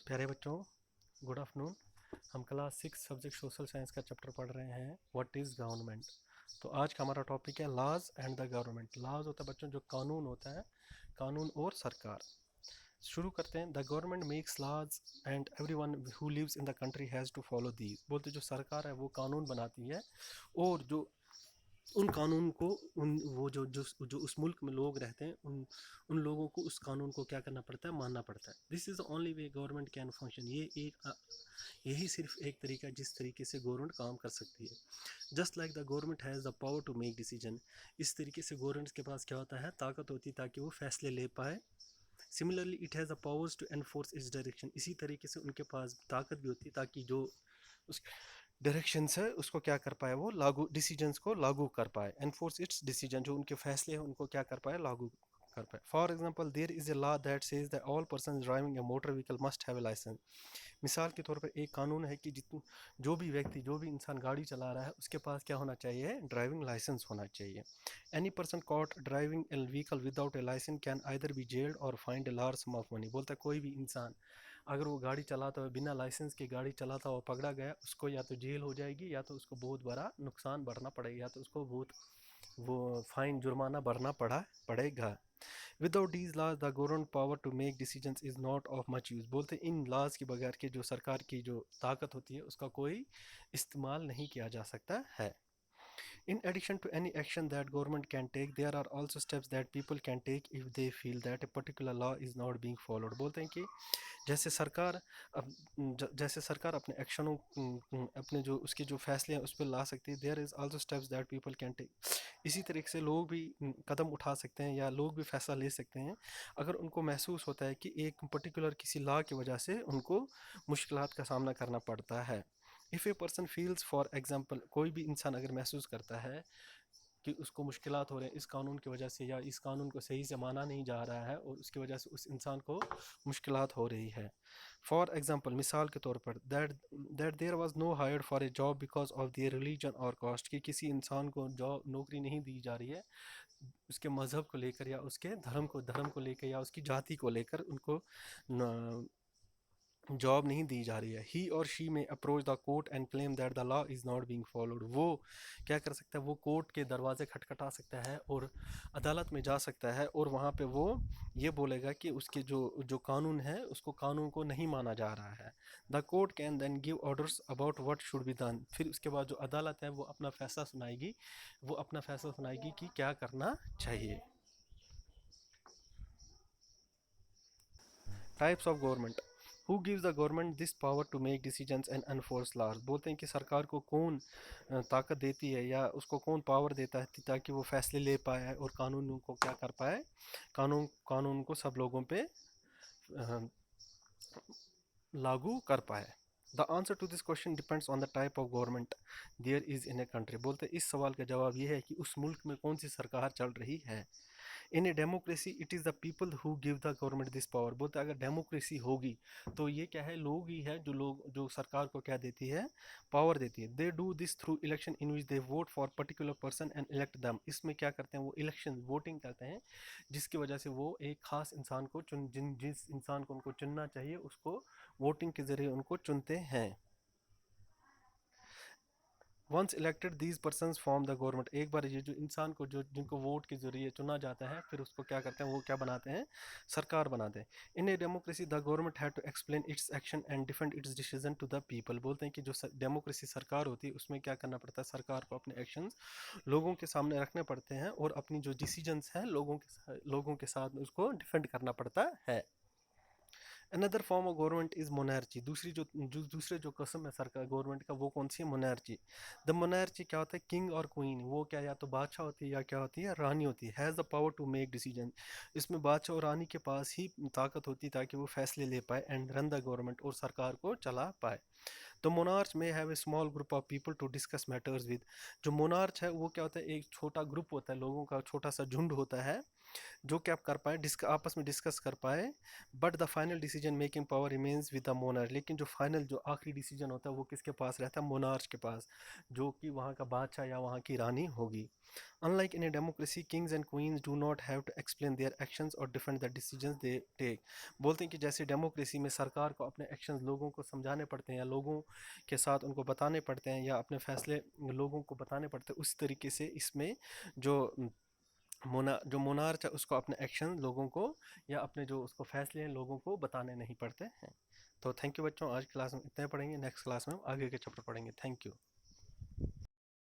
प्यारे बच्चों, good afternoon. हम क्लास 6 सब्जेक्ट सोशल साइंस का चैप्टर पढ़ रहे हैं व्हाट इज़ गवर्नमेंट। तो आज का हमारा टॉपिक है laws and the government. Laws होता है बच्चों जो कानून होता है, कानून और सरकार। शुरू करते हैं। The government makes laws and everyone who lives in the country has to follow these. बोलते जो सरकार है वो कानून बनाती है और जो उन कानून को उन वो जो उस मुल्क में लोग रहते हैं उन लोगों को उस कानून को क्या करना पड़ता है, मानना पड़ता है। This is the only way government can function. यही सिर्फ एक तरीका जिस तरीके से गवर्नमेंट काम कर सकती है। Just like the government has the power to make decision. इस तरीके से गवर्नमेंट के पास क्या होता है, ताकत होती है ताकि वो फैसले ले पाए। Similarly it has the powers to enforce its direction. इसी तरीके से उनके पास ताकत भी होती है ताकि जो उस डायरेक्शंस है उसको क्या कर पाए, वो लागू डिसीजंस को लागू कर पाए। एनफोर्स इट्स डिसीजन, जो उनके फैसले हैं उनको क्या कर पाए, लागू कर पाए। For example there is a law that says that all person driving a motor vehicle must have a licence. मिसाल के तौर पर एक कानून है कि जो भी व्यक्ति, जो भी इंसान गाड़ी चला रहा है उसके पास क्या होना चाहिए, ड्राइविंग लाइसेंस होना चाहिए। Any person caught driving a vehicle without a licence can either be jailed or fined a large sum of money. बोलता है कोई भी इंसान अगर वो गाड़ी चलाता हुआ, बिना लाइसेंस के गाड़ी चलाता हुआ पकड़ा गया, उसको या तो जेल हो जाएगी या तो उसको बहुत बड़ा नुकसान भरना पड़ेगा, या तो उसको बहुत वो फाइन जुर्माना भरना पड़ेगा। Without these laws the government power to make decisions is not of much use. बोलते इन लॉज के बगैर के जो सरकार की जो ताकत होती है उसका कोई इस्तेमाल नहीं किया जा सकता है। In addition to any action that government can take, there are also steps that people can take if they feel that a particular law is not being followed. बोलते हैं कि जैसे सरकार जैसे सरकार अपने एक्शनों, अपने जो उसके जो फैसले हैं उस पर ला सकती है। There is also steps that people can take. इसी तरीके से लोग भी कदम उठा सकते हैं या लोग भी फैसला ले सकते हैं अगर उनको महसूस होता है कि एक पर्टिकुलर किसी लॉ की वजह से उनको मुश्किलात का सामना करना पड़ता है। If a person feels, for example कोई भी इंसान अगर महसूस करता है कि उसको मुश्किलात हो रहे हैं इस कानून की वजह से, या इस कानून को सही से माना नहीं जा रहा है और उसकी वजह से उस इंसान को मुश्किलात हो रही है। फॉर एग्जांपल मिसाल के तौर पर that there was no hired for a job because of their religion और कास्ट, कि किसी इंसान को जॉब नौकरी नहीं दी जा रही है उसके मज़हब को लेकर या उसके धर्म को लेकर या उसकी जाति को लेकर उनको जॉब नहीं दी जा रही है। ही और शी में approach the court and claim that the law is not being followed. वो क्या कर सकता है, वो कोर्ट के दरवाजे खटखटा सकता है और अदालत में जा सकता है और वहाँ पे वो ये बोलेगा कि उसके जो जो कानून है उसको कानून को नहीं माना जा रहा है। The court can then give orders about what should be done. फिर उसके बाद जो अदालत है वो अपना फैसला सुनाएगी कि क्या करना चाहिए। Types of government. Who gives the government this power to make decisions and enforce laws. बोलते हैं कि सरकार को कौन ताकत देती है या उसको कौन पावर देता है ताकि वो फैसले ले पाए और कानून को क्या कर पाए, कानून को सब लोगों पे लागू कर पाए। The answer to this question depends on the type of government there is in a country. बोलते इस सवाल का जवाब ये है कि उस मुल्क में कौन सी सरकार चल रही है। In a democracy it is the people who give the government this power. बोलते अगर डेमोक्रेसी होगी तो ये क्या है, लोग ही है जो सरकार को क्या देती है, पावर देती है। They do this through election in which they vote for particular person and elect दम। इसमें क्या करते हैं, वो इलेक्शन वोटिंग करते हैं जिसकी वजह से वो एक खास इंसान को जिस इंसान को उनको चुनना चाहिए उसको वोटिंग के जरिए उनको चुनते हैं। Once elected these persons form the government. एक बार ये जो इंसान को जो जिनको वोट के जरिए चुना जाता है फिर उसको क्या करते हैं, वो क्या बनाते हैं, सरकार बनाते हैं। In a democracy the government have to explain its action and defend its decision to the people. बोलते हैं कि जो डेमोक्रेसी सरकार होती है उसमें क्या करना पड़ता है, सरकार को अपने एक्शंस लोगों के सामने रखने पड़ते हैं और अपनी जो डिसीजंस हैं लोगों के साथ उसको डिफेंड करना पड़ता है। Another form of government is monarchy. दूसरे जो कस्म है सरकार गवर्नमेंट का, वो कौन सी है, मोनार्ची। द मोनार्ची क्या होता है, किंग और क्वीन, वो क्या या तो बादशाह होती है या क्या होती है, रानी होती है। Has the power to make decision. इसमें बादशाह और रानी के पास ही ताकत होती है ताकि वो फैसले ले पाए एंड रन द गवर्नमेंट, और सरकार को चला पाए। तो मोनार्च में have a small group of people to discuss matters with. जो मोनार्च है वो क्या होता है, एक छोटा ग्रुप होता है, लोगों का छोटा सा झुंड होता है जो कि आप कर पाए, आपस में डिस्कस कर पाए, but the final decision making power remains with the monarch. लेकिन जो फाइनल जो आखिरी डिसीजन होता है वो किसके पास रहता है? मोनार्च के पास, जो कि वहाँ का बादशाह या वहाँ की रानी होगी। Unlike in a democracy, kings and queens do not have to explain their actions or defend the decisions they take. बोलते हैं कि जैसे डेमोक्रेसी में सरकार को अपने एक्शंस लोगों को समझाने पड़ते हैं या लोगों के साथ उनको बताने पड़ते हैं या अपने फैसले लोगों को बताने पड़ते हैं, उस तरीके से इसमें जो जो मोनार्च है उसको अपने एक्शन लोगों को या अपने जो उसको फैसले हैं लोगों को बताने नहीं पड़ते हैं। तो थैंक यू बच्चों, आज क्लास में इतने पढ़ेंगे, नेक्स्ट क्लास में हम आगे के चैप्टर पढ़ेंगे। Thank you.